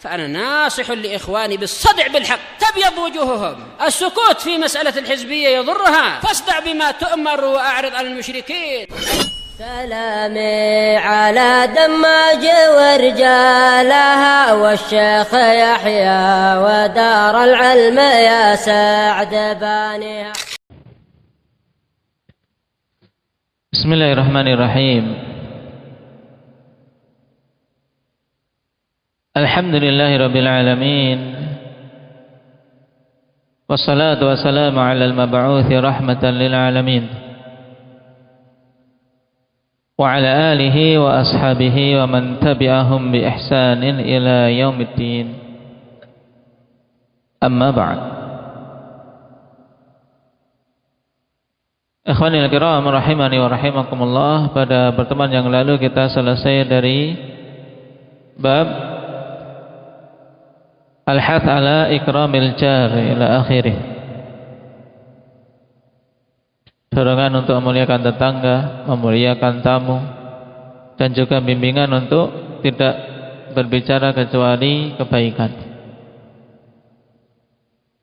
فأنا ناصح لإخواني بالصدع بالحق تبيض وجوههم. السكوت في مسألة الحزبية يضرها، فاصدع بما تؤمر وأعرض عن المشركين. سلامي على دماج ورجالها والشيخ يحيى ودار العلم يا سعد بانيها. Bismillahirrahmanirrahim. Alhamdulillahi rabbil alamin. Wassalatu wassalamu ala al-mab'uthi rahmatan lil alamin. Wa ala alihi wa ashabihi wa man tabi'ahum bi ihsanin ila yaumiddin. Amma ba'd. Ikhwanil kiram rahimani wa rahimakumullah. Pada pertemuan yang lalu kita selesai dari bab Al-hath ala ikramil jari ila akhirih. Dorongan untuk memuliakan tetangga, memuliakan tamu, dan juga bimbingan untuk tidak berbicara kecuali kebaikan.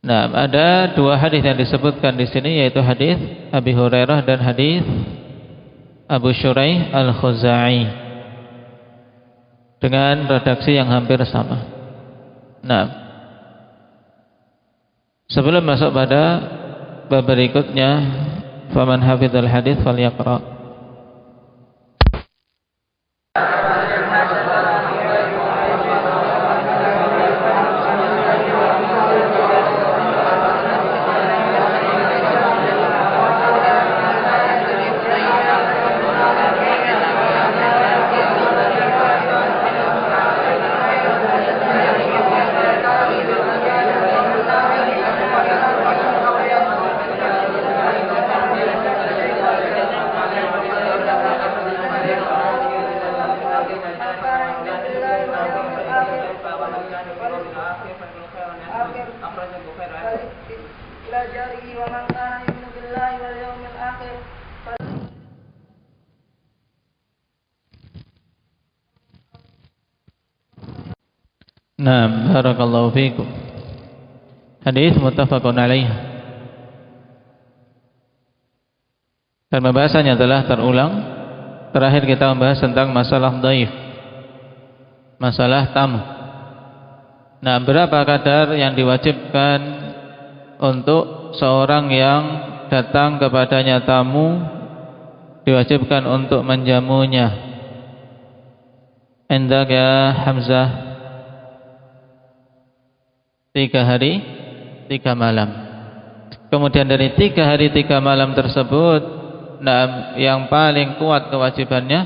Nah, ada dua hadis yang disebutkan di sini, yaitu hadis Abi Hurairah dan hadis Abu Shuraih Al-Khuzai, dengan redaksi yang hampir sama. Nah, sebelum masuk pada bab berikutnya, faman hafizal hadits falyaqra. Naam, barakallahu fiikum. Hadis muttafaqun alaih. Dan pembahasannya adalah terulang. Terakhir kita membahas tentang masalah dhaif, masalah tamu. Nah, berapa kadar yang diwajibkan untuk seorang yang datang kepadanya tamu, diwajibkan untuk menjamunya. Indak ya Hamzah, 3 hari 3 malam. Kemudian dari 3 hari 3 malam tersebut, nah, yang paling kuat kewajibannya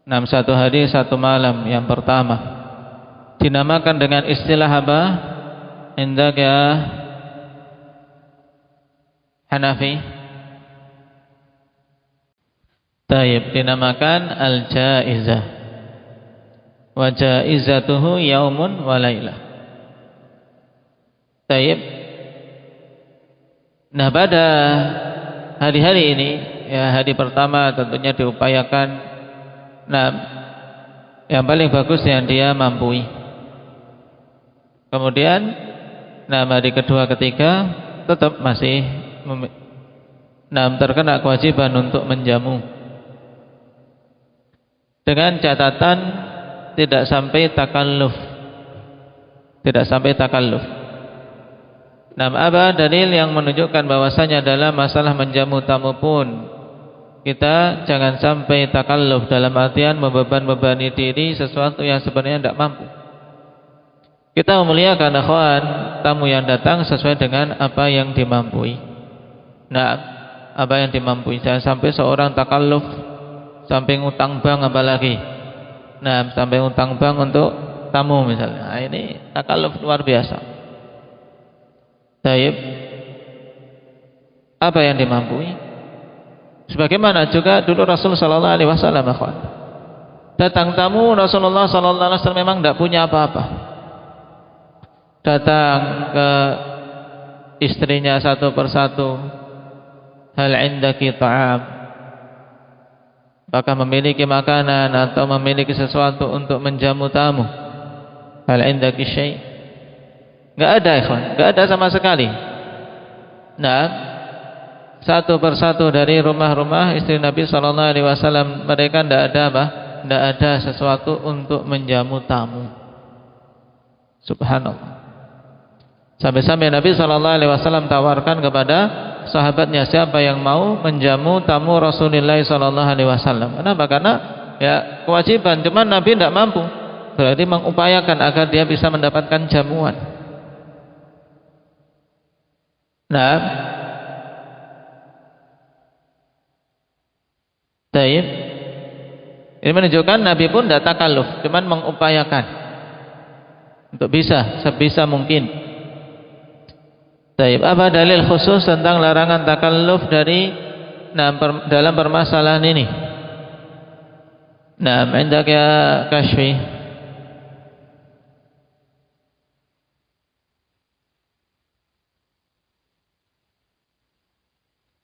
1 hari 1 malam yang pertama. Dinamakan dengan istilah apa? Indak ya Hanafi? Taib, dinamakan al-jaizah. Wa jaizatuhu yaumun wa lailah. Taib. Nah, pada hari-hari ini, ya, hari pertama tentunya diupayakan, nah, yang paling bagus yang dia mampu. Kemudian, nah, hari kedua, ketiga tetap masih terkena kewajiban untuk menjamu, dengan catatan tidak sampai takalluf, tidak sampai takalluf. Nah, apa dalil yang menunjukkan bahwasanya dalam masalah menjamu tamu pun kita jangan sampai takalluf, dalam artian membebani diri sesuatu yang sebenarnya tidak mampu. Kita memuliakan akhwan tamu yang datang sesuai dengan apa yang dimampui. Nah, apa yang dimampui, jangan sampai seorang takalluf sampai ngutang bank apalagi. Nah, sampai ngutang bank untuk tamu misalnya. Nah, ini takalluf luar biasa. Taib, apa yang dimampui? Sebagaimana juga dulu Rasul sallallahu alaihi wasallam, datang tamu, Rasulullah sallallahu alaihi wasallam memang tidak punya apa-apa. Datang ke istrinya satu persatu, hal indaki ta'am, apakah memiliki makanan atau memiliki sesuatu untuk menjamu tamu. Hal indaki syai'? Enggak ada, ikhwan, enggak ada sama sekali. Nah, satu persatu dari rumah-rumah istri Nabi sallallahu alaihi wasallam, mereka enggak ada apa? Enggak ada sesuatu untuk menjamu tamu. Subhanallah. Sampai-sampai Nabi sallallahu alaihi wasallam tawarkan kepada sahabatnya, siapa yang mau menjamu tamu Rasulullah sallallahu alaihi wasallam. Kenapa? Karena ya kewajiban, cuman Nabi tidak mampu. Berarti mengupayakan agar dia bisa mendapatkan jamuan. Nah, taib. Ini menunjukkan Nabi pun tidak takalluf, cuman mengupayakan untuk bisa sebisa mungkin. Taib. Apa dalil khusus tentang larangan takalluf dalam permasalahan ini? Nah, indak ya Kashfi.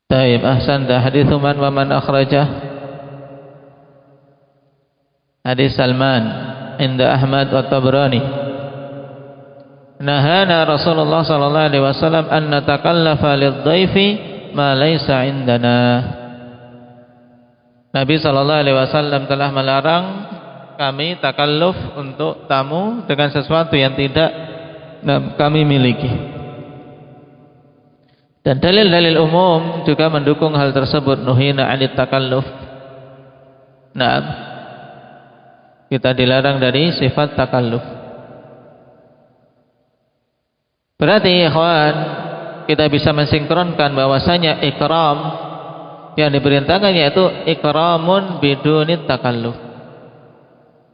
Taib. Ahsanta. Hadithu man wa man akhrajah. Hadis Salman inda Ahmad wa Tabrani. Nahana Rasulullah sallallahu alaihi wasallam an natakallafa lidh-dhaifi ma laysa indana. Nabi sallallahu alaihi wasallam telah melarang kami takalluf untuk tamu dengan sesuatu yang tidak kami miliki. Dan dalil-dalil umum juga mendukung hal tersebut. Nuhina 'anit takalluf. Nah, kita dilarang dari sifat takalluf. Berarti ikhwan, kita bisa mensinkronkan bahwasanya ikram yang diperintahkan yaitu ikramun bidunit takalluf.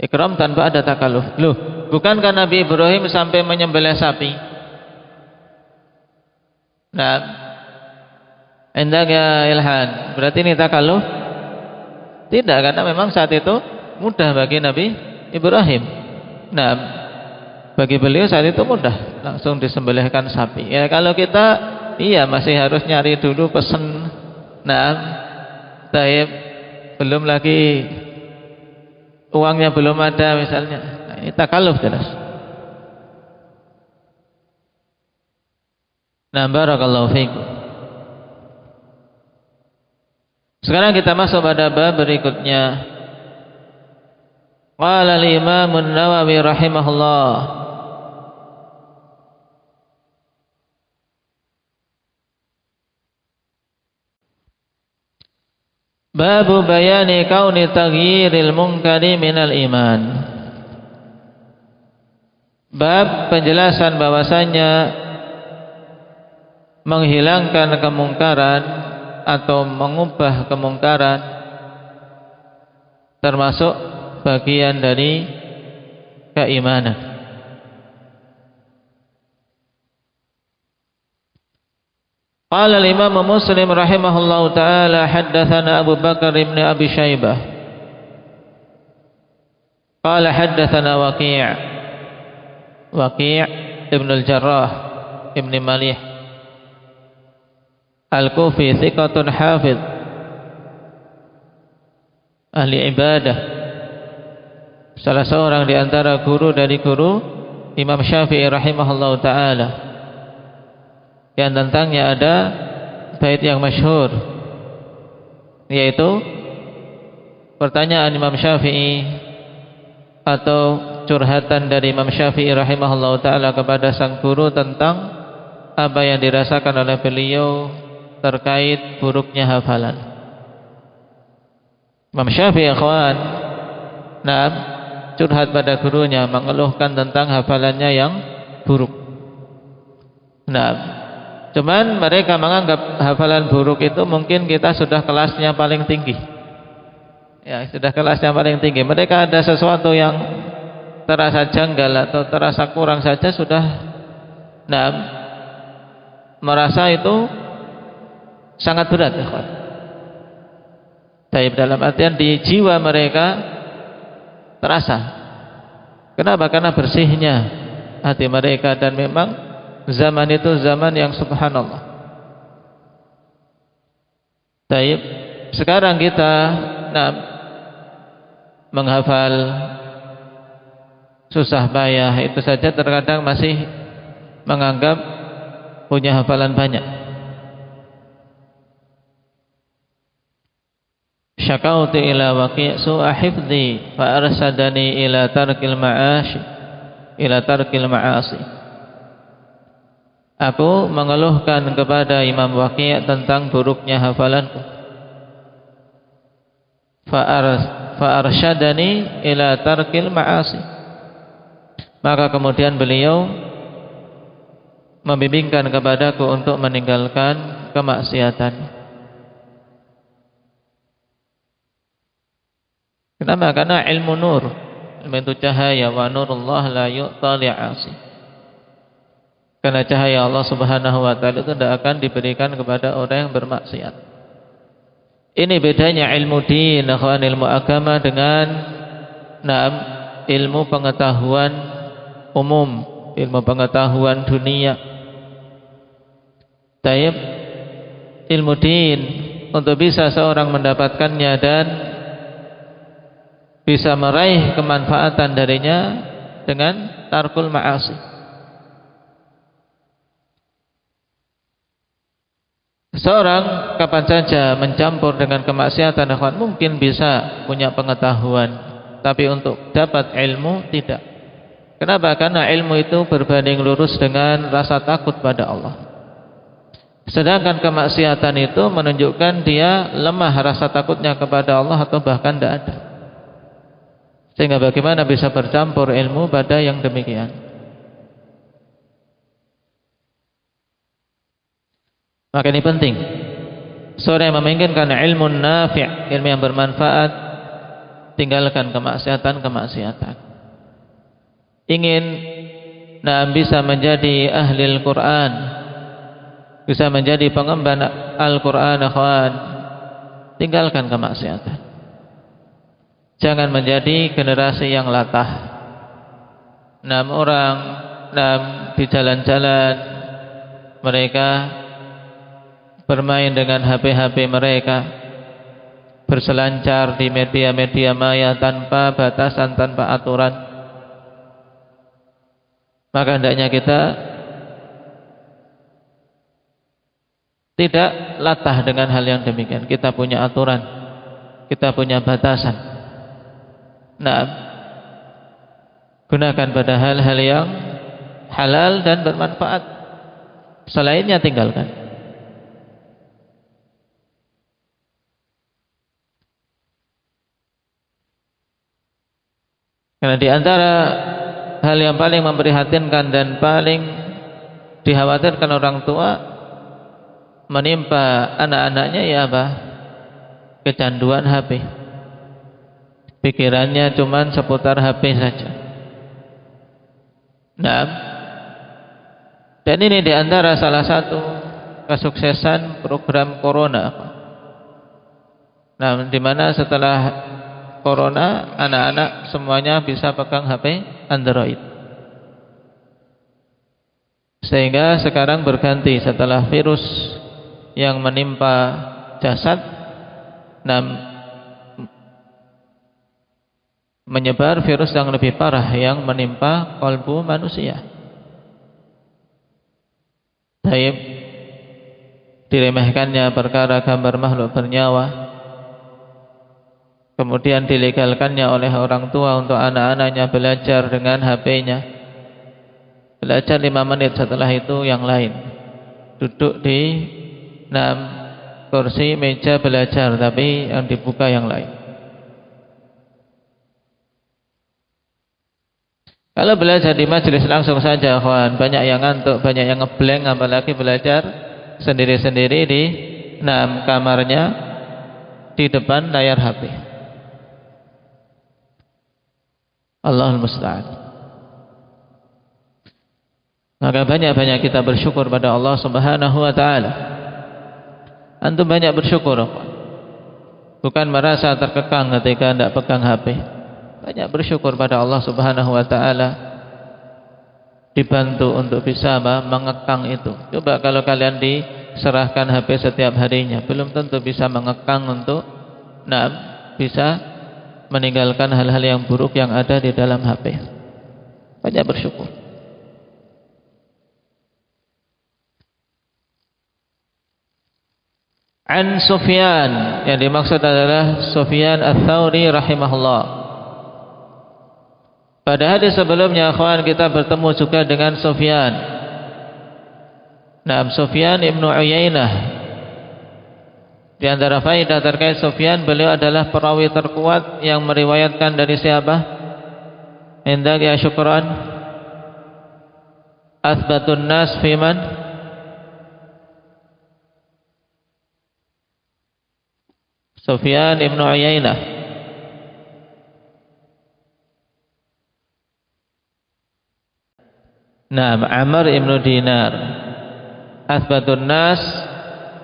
Ikram tanpa ada takalluf. Loh, bukankah Nabi Ibrahim sampai menyembelih sapi? Nah, endaknya Ilhan, berarti ini takalluf? Tidak, karena memang saat itu mudah bagi Nabi Ibrahim. Nah, bagi beliau saat itu mudah, langsung disembelihkan sapi. Ya kalau kita, iya masih harus nyari dulu pesen. Nah, taib, belum lagi uangnya belum ada misalnya. Nah, ini takalluf jelas. Nah, barakallahu fiikum. Sekarang kita masuk pada bab berikutnya. Qala al-Imam an-Nawawi rahimahullah, babu bayani kauni taghyiril munkari minal iman. Bab penjelasan bahwasanya menghilangkan kemungkaran atau mengubah kemungkaran termasuk bagian dari keimanan. Qala al-Imam Muslim rahimahullahu taala haddatsana Abu Bakar ibn Abi Syaibah qala haddatsana Waqi' ibn al-Jarrah ibn Malih al-Kufi thiqatun hafidh ahli ibadah, salah seorang di antara guru dari guru Imam Syafi'i rahimahullahu taala, yang tentangnya ada bait yang masyhur, yaitu pertanyaan Imam Syafi'i atau curhatan dari Imam Syafi'i rahimahullahu taala kepada sang guru tentang apa yang dirasakan oleh beliau terkait buruknya hafalan. Imam Syafi'i ikhwan, curhat pada gurunya, mengeluhkan tentang hafalannya yang buruk. Cuman mereka menganggap hafalan buruk itu mungkin kita sudah kelasnya paling tinggi. Ya, sudah kelasnya paling tinggi. Mereka ada sesuatu yang terasa janggal atau terasa kurang saja sudah merasa itu sangat berat, ikhwan. Tapi dalam artian di jiwa mereka terasa. Kenapa? Karena bersihnya hati mereka, dan memang zaman itu zaman yang subhanallah. Baik, sekarang kita menghafal susah payah, itu saja terkadang masih menganggap punya hafalan banyak. Syakautu ila Waqi' su'a hifdzi fa arsadani ila tarkil ma'asi. Aku mengeluhkan kepada Imam Waqi' tentang buruknya hafalanku. Fa arsyadani ila tarkil ma'asi. Maka kemudian beliau membimbingkan kepadaku untuk meninggalkan kemaksiatan. Kenapa? Karena ilmu nur, ilmu itu cahaya, wa nurullah la yu'ta li'asi. Karena cahaya Allah Subhanahu wa taala itu tidak akan diberikan kepada orang yang bermaksiat. Ini bedanya ilmu din, ilmu agama dengan ilmu pengetahuan umum, ilmu pengetahuan dunia. Taib, ilmu din untuk bisa seorang mendapatkannya dan bisa meraih kemanfaatan darinya dengan tarkul ma'asi. Seorang kapan saja mencampur dengan kemaksiatan, mungkin bisa punya pengetahuan, tapi untuk dapat ilmu tidak. Kenapa? Karena ilmu itu berbanding lurus dengan rasa takut pada Allah. Sedangkan kemaksiatan itu menunjukkan dia lemah rasa takutnya kepada Allah atau bahkan tidak ada. Sehingga bagaimana bisa bercampur ilmu pada yang demikian? Maka ini penting. Seorang yang menginginkan ilmu nafi', ilmu yang bermanfaat, tinggalkan kemaksiatan. Ingin bisa menjadi ahli Al-Quran, bisa menjadi pengemban Al-Quran, tinggalkan kemaksiatan. Jangan menjadi generasi yang latah. Orang di jalan-jalan mereka bermain dengan HP mereka, berselancar di media-media maya tanpa batasan, tanpa aturan. Maka hendaknya kita tidak latah dengan hal yang demikian. Kita punya aturan, kita punya batasan. Gunakan pada hal-hal yang halal dan bermanfaat. Selainnya tinggalkan. Karena di antara hal yang paling memprihatinkan dan paling dikhawatirkan orang tua menimpa anak-anaknya ya apa? Kecanduan HP. Pikirannya cuma seputar HP saja. Dan ini di antara salah satu kesuksesan program Corona. Di mana setelah Corona anak-anak semuanya bisa pegang HP Android. Sehingga sekarang berganti setelah virus yang menimpa jasad, menyebar virus yang lebih parah yang menimpa kalbu manusia. Taib, diremehkannya perkara gambar makhluk bernyawa, kemudian dilegalkannya oleh orang tua untuk anak-anaknya belajar dengan HP-nya. Belajar 5 menit, setelah itu yang lain. Duduk di kursi meja belajar, tapi yang dibuka yang lain. Kalau belajar di majelis langsung saja, banyak yang ngantuk, banyak yang ngeblank, apalagi belajar sendiri-sendiri di kamarnya di depan layar HP. Allahul musta'an. Maka banyak-banyak kita bersyukur pada Allah Subhanahu wa taala. Antum banyak bersyukur, bukan merasa terkekang ketika tidak pegang HP. Banyak bersyukur pada Allah Subhanahu wa taala, dibantu untuk bisa mengekang itu. Coba kalau kalian diserahkan HP setiap harinya, belum tentu bisa mengekang untuk bisa meninggalkan hal-hal yang buruk yang ada di dalam HP. banyak bersyukur. An Sufyan, yang dimaksud adalah Sufyan Ats-Tsauri rahimahullah. Pada hadis sebelumnya akhwan kita bertemu juga dengan Sufyan. Nah, Sufyan Ibnu Uyainah. Di antara faedah terkait Sufyan, beliau adalah perawi terkuat yang meriwayatkan dari siapa? Indak ya syukran. Athbatun nas fiman? Sufyan Ibnu Uyainah. Naam, Amr Ibnu Dinar. Athbatun nas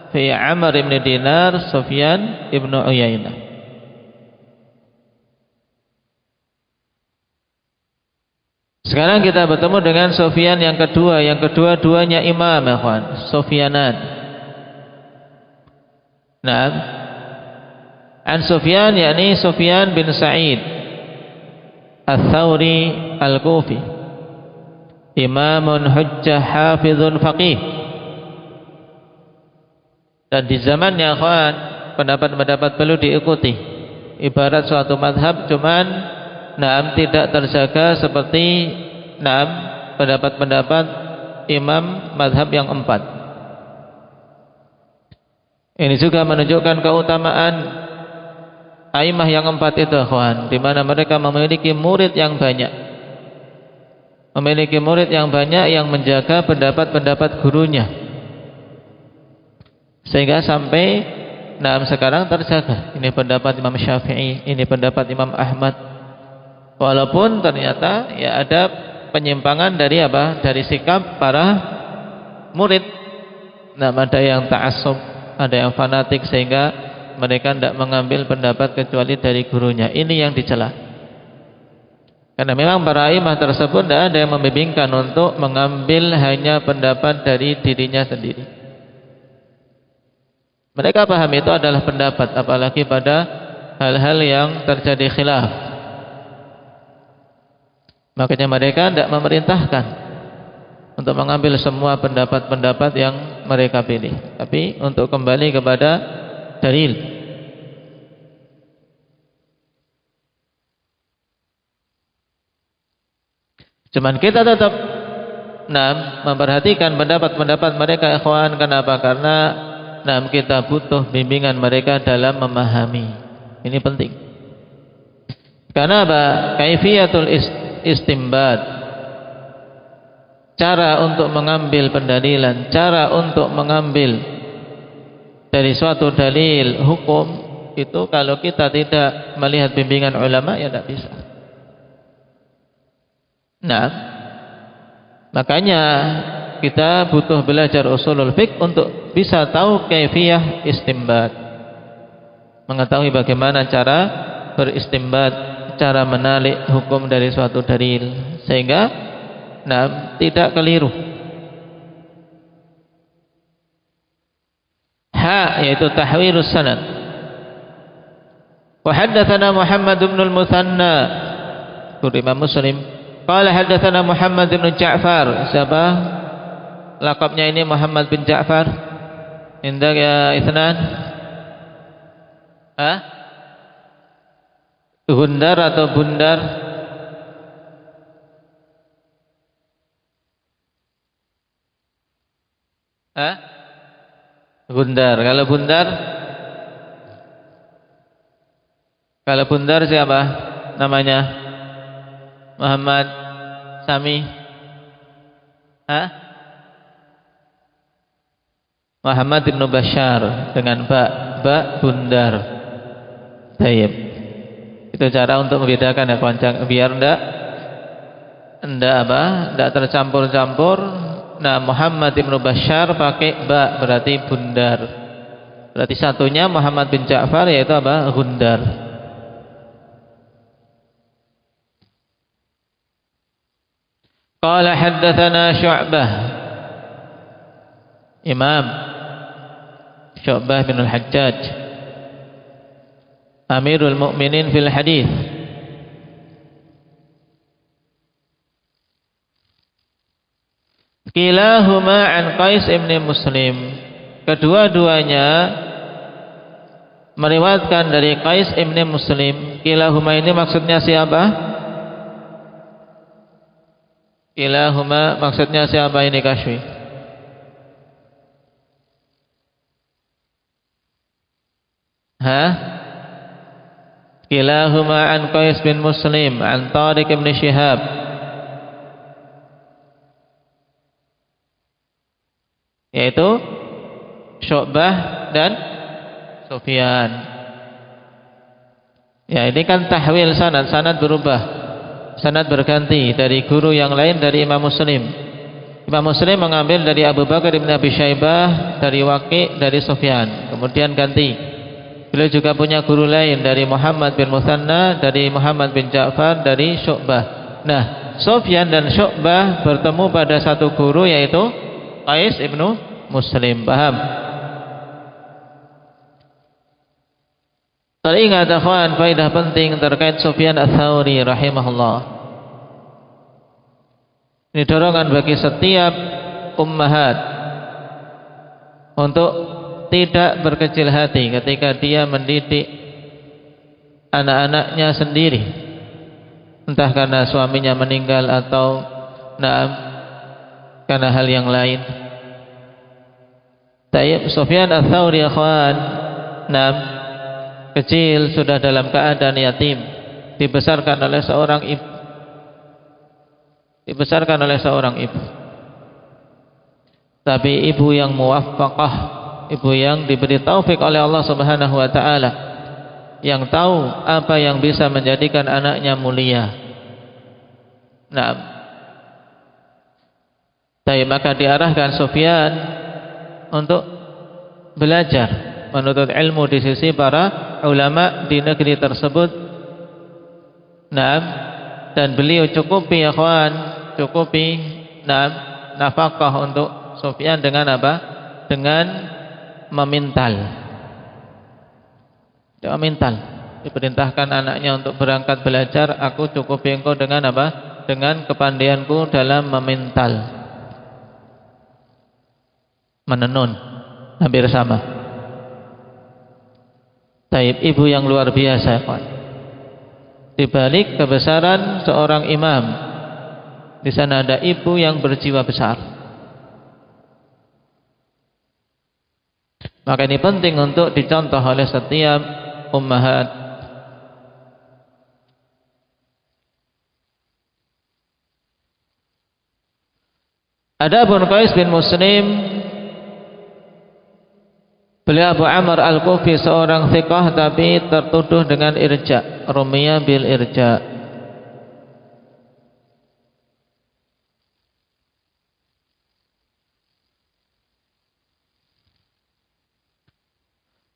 fi Amr Ibnu Dinar Sufyan Ibnu Uyainah. Sekarang kita bertemu dengan Sufyan yang kedua. Yang kedua-duanya imam, ya kawan, Sufyanan. Naam. An Sufyan, yakni Sufyan bin Sa'id Ats-Tsauri Al-Kufi, imamun hujjah hafizun faqih. Dan di zamannya kawan, pendapat-pendapat perlu diikuti. Ibarat suatu madhab, cuman tidak terjaga seperti pendapat-pendapat imam madhab yang 4. Ini juga menunjukkan keutamaan aimah yang 4 itu, kawan, di mana mereka memiliki murid yang banyak. Memiliki murid yang banyak yang menjaga pendapat-pendapat gurunya. Sehingga sampai sekarang terjaga. Ini pendapat Imam Syafi'i, ini pendapat Imam Ahmad. Walaupun ternyata ya ada penyimpangan dari dari sikap para murid. Ada yang ta'assub, ada yang fanatik, sehingga mereka tidak mengambil pendapat kecuali dari gurunya. Ini yang dicela. Karena memang para imam tersebut tidak ada yang membimbingkan untuk mengambil hanya pendapat dari dirinya sendiri. Mereka paham itu adalah pendapat, apalagi pada hal-hal yang terjadi khilaf. Makanya mereka tidak memerintahkan untuk mengambil semua pendapat-pendapat yang mereka pilih, tapi untuk kembali kepada dalil. Cuman kita tetap memperhatikan pendapat-pendapat mereka, ikhwan. Kenapa? Karena kita butuh bimbingan mereka dalam memahami. Ini penting. Karena apa? Kaifiyatul istinbat, cara untuk mengambil pendalilan, cara untuk mengambil dari suatu dalil hukum itu, kalau kita tidak melihat bimbingan ulama ya tidak bisa. Makanya kita butuh belajar usulul fiqh untuk bisa tahu kaifiyah istinbat, mengetahui bagaimana cara beristinbat, cara menarik hukum dari suatu dalil, sehingga tidak keliru. Yaitu tahwilus sanad. Wa haddatsana Muhammad bin al-Muthanna, Imam Muslim. Qala haddatsana Muhammad bin Ja'far. Siapa laqabnya ini? Muhammad bin Ja'far. Indak ya Itsnan? Gundar atau Bundar? Bundar. Kalau Bundar siapa namanya? Muhammad Sami? Muhammad bin Bashar dengan ba Bundar. Baik. Itu cara untuk membedakan, ya kawan, biar enggak tercampur-campur. Muhammad bin Bashar pakai ba berarti Bundar. Berarti satunya Muhammad bin Ja'far, yaitu Gundar. Qala haddatsana Syu'bah, Imam Syu'bah bin al-Hajjaj, Amirul Mukminin fil hadis. Kilahuma an Qais ibn Muslim. Kedua-duanya meriwayatkan dari Qais ibn Muslim. Kilahuma ini maksudnya siapa? Kilahuma maksudnya siapa ini, Kashfi? Kilahuma an Qais bin Muslim an Tariq ibn Shihab. Yaitu Syu'bah dan Sufyan. Ya, ini kan tahwil sanad, sanad berubah, sanad berganti dari guru yang lain dari Imam Muslim. Imam Muslim mengambil dari Abu Bakar bin Abi Syaibah, dari Waqi', dari Sufyan, kemudian ganti. Beliau juga punya guru lain dari Muhammad bin Muthanna, dari Muhammad bin Ja'far, dari Syu'bah. Nah, Sufyan dan Syu'bah bertemu pada satu guru, yaitu Qais ibnu Muslim. Paham? Teringat akhwan, faedah penting terkait Sufyan Ats-Tsauri rahimahullah. Ini dorongan bagi setiap ummahat untuk tidak berkecil hati ketika dia mendidik anak-anaknya sendiri, entah karena suaminya meninggal atau karena hal yang lain. Tayyib, Sufyan Ats-Tsauri akhwan, kecil sudah dalam keadaan yatim, dibesarkan oleh seorang ibu. Dibesarkan oleh seorang ibu. Tapi ibu yang muwaffaqah, ibu yang diberi taufik oleh Allah Subhanahu wa taala, yang tahu apa yang bisa menjadikan anaknya mulia. Maka diarahkan Sufyan untuk belajar, menuntut ilmu di sisi para ulama di negeri tersebut. Dan beliau cukupi nafkah untuk Sufyan dengan apa? Dengan memintal. Dia memintal. Diperintahkan anaknya untuk berangkat belajar, aku cukupi engkau dengan apa? Dengan kepandaianku dalam memintal. Menenun, hampir sama. Taib, ibu yang luar biasa, di balik kebesaran seorang imam, di sana ada ibu yang berjiwa besar. Maka ini penting untuk dicontoh oleh setiap ummahat. Adapun Qais bin Muslim, beliau Abu Amr Al-Kufi, seorang thiqah tapi tertuduh dengan irja, rumiya bil irja.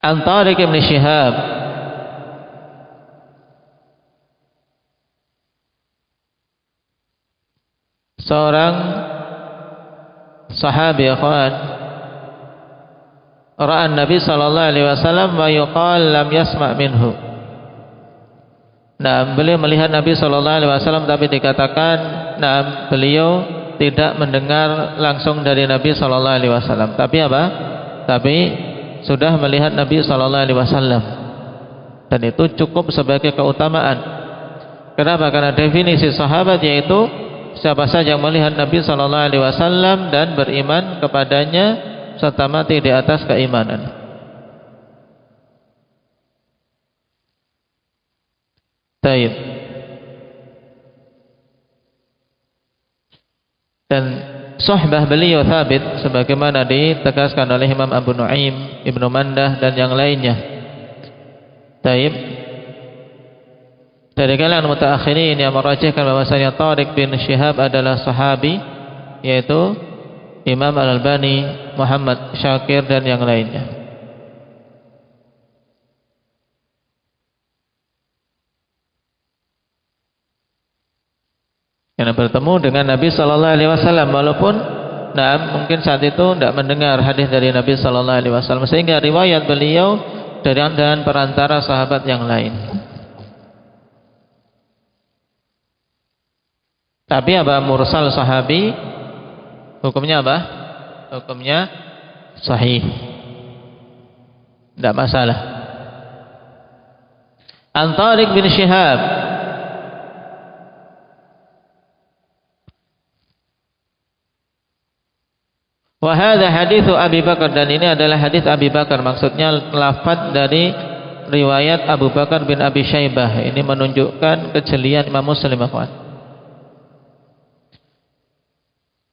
An Tariq ibn Shihab, seorang sahabi akhwan, ra'a Nabi sallallahu alaihi wasallam wa yuqal lam yasma' minhu. Beliau melihat Nabi sallallahu alaihi wasallam tapi dikatakan beliau tidak mendengar langsung dari Nabi sallallahu alaihi wasallam. Tapi apa? Tapi sudah melihat Nabi sallallahu alaihi wasallam. Dan itu cukup sebagai keutamaan. Kenapa? Karena definisi sahabat yaitu siapa saja yang melihat Nabi sallallahu alaihi wasallam dan beriman kepadanya serta mati di atas keimanan. Taib. Dan sohbah beliau thabit sebagaimana ditegaskan oleh Imam Abu Nu'aim, Ibnu Mandah dan yang lainnya. Taib. Dari kalangan mutaakhirin yang merajihkan bahwasanya Tariq bin Shihab adalah sahabi, yaitu Imam Al-Albani, Muhammad Syakir dan yang lainnya. Karena bertemu dengan Nabi sallallahu alaihi wasallam walaupun mungkin saat itu tidak mendengar hadis dari Nabi sallallahu alaihi wasallam, sehingga riwayat beliau dari dan perantara sahabat yang lain. Tapi apa mursal sahabi Hukumnya apa? Hukumnya sahih. Tidak masalah. An Tariq bin Syihab, wa hadza haditsu Abi Bakar, dan ini adalah hadis Abi Bakar, maksudnya lafaz dari riwayat Abu Bakar bin Abi Syaibah. Ini menunjukkan kejelian Imam Muslim, akhwan.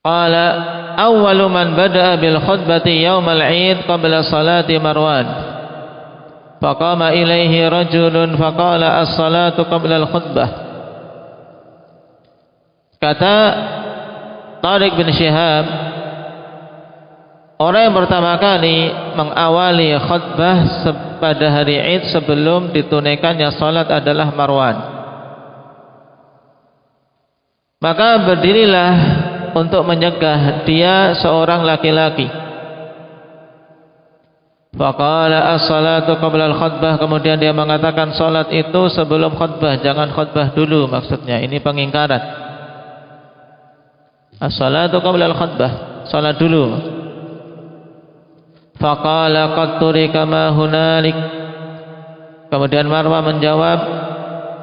Qala awwalu man bada'a bil khutbati yaumal 'id qabla salati Marwan. Faqama ilaihi rajulun faqala as-salatu qabla al-khutbah. Kata Tariq bin Syihab, orang yang pertama kali mengawali khutbah pada hari Id sebelum ditunaikannya salat adalah Marwan. Maka berdirilah untuk menyegah dia seorang laki-laki. Faqala as-salatu qabla al-khutbah, kemudian dia mengatakan salat itu sebelum khutbah, jangan khutbah dulu, maksudnya ini pengingkaran. As-salatu qabla al-khutbah, salat dulu. Faqala qad turika ma hunalik, kemudian Marwan menjawab,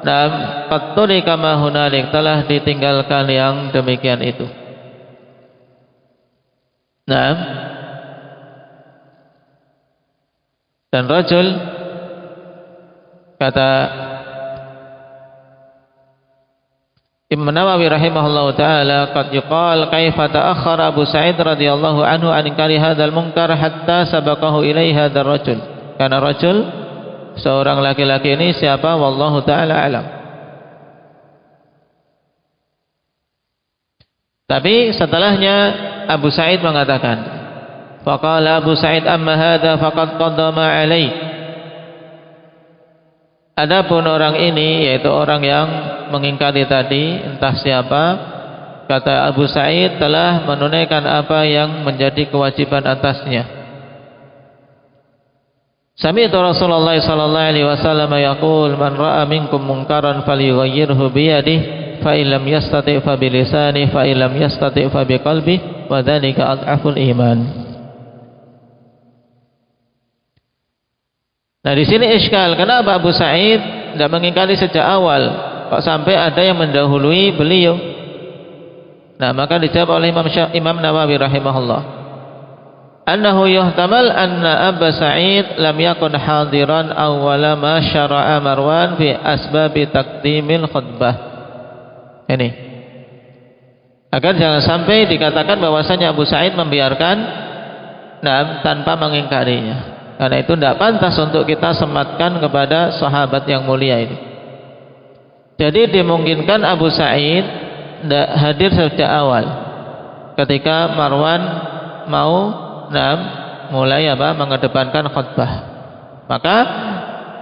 "Nam qad turika ma hunalik, telah ditinggalkan yang demikian itu." Naam. Dan rajul, kata Imam Nawawi rahimahullahu taala, qad yuqal kaifa ta'akhkhara Abu Sa'id radhiyallahu anhu an inkari hadzal munkar hatta sabaqahu ilaihi hadzal rajul. Karena rajul, seorang laki-laki ini siapa? Wallahu taala alam. Tapi setelahnya Abu Sa'id mengatakan, faqala Abu Sa'id amma hadza faqad qaddama alai. Adapun orang ini, yaitu orang yang mengingkari tadi, entah siapa, kata Abu Sa'id, telah menunaikan apa yang menjadi kewajiban atasnya. Sami'tu Rasulullah sallallahu alaihi wasallam yaqul, man ra'a minkum munkaran falyughayyirhu bi yadihi, fa illam yastati' fa bi lisanihi, fa illam yastati' fa bi qalbihi, wa dzalika adhaful iman. Nah, di sini iskal, kenapa Abu Sa'id tidak mengingkari sejak awal, kok sampai ada yang mendahului beliau? Nah, maka dijawab oleh Imam Nawawi rahimahullah, annahu yuhtamal anna Abu Sa'id lam yakun hadiran awwala ma syara'a Marwan fi asbabi taqdimil khutbah. Ini agar jangan sampai dikatakan bahwasanya Abu Sa'id membiarkan tanpa mengingkarinya. Karena itu tidak pantas untuk kita sematkan kepada sahabat yang mulia ini. Jadi dimungkinkan Abu Sa'id tidak hadir sejak awal ketika Marwan mau mulai mengedepankan khutbah. Maka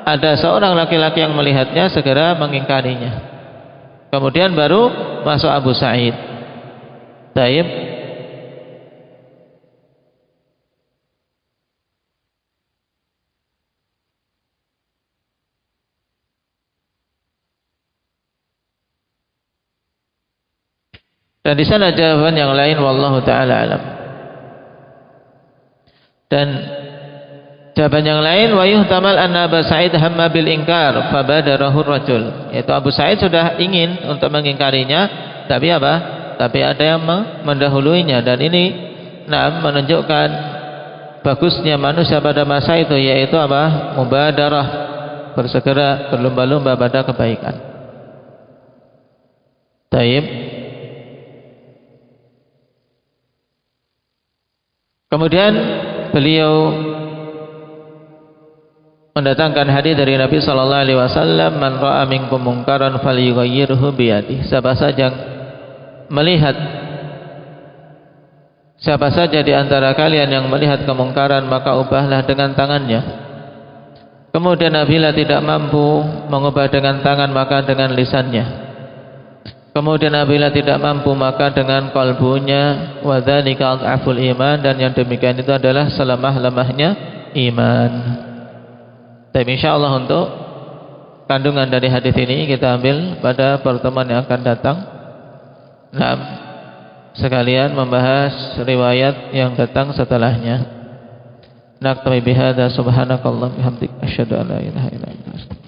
ada seorang laki-laki yang melihatnya segera mengingkarinya. Kemudian baru masuk Abu Sa'id. Taib. Dan di sana jawaban yang lain, wallahu taala alam. Dan jawaban yang lain, wa yuhtamal anna Abu Sa'id hamma bil inkar fabadarahu rajul. Yaitu Abu Sa'id sudah ingin untuk mengingkarinya, tapi apa? Tapi ada yang mendahuluinya, dan ini menunjukkan bagusnya manusia pada masa itu, yaitu apa? Mubadarah, bersegera, berlomba-lomba pada kebaikan. Taib. Kemudian beliau mendatangkan hadis dari Nabi sallallahu alaihi wasallam, man ra'a minkum munkaran falyughayyirhu bi yadihi. Siapa saja melihat, siapa saja di antara kalian yang melihat kemungkaran, maka ubahlah dengan tangannya. Kemudian apabila tidak mampu mengubah dengan tangan, maka dengan lisannya. Kemudian apabila tidak mampu, maka dengan kalbunya. Wa dzalika adhaful iman, dan yang demikian itu adalah selemah-lemahnya iman. Tapi insyaallah untuk kandungan dari hadis ini kita ambil pada pertemuan yang akan datang. Nah, sekalian membahas riwayat yang datang setelahnya. Naktabi bihadza subhanakallah bihamdik asyhadu an la ilaha illa anta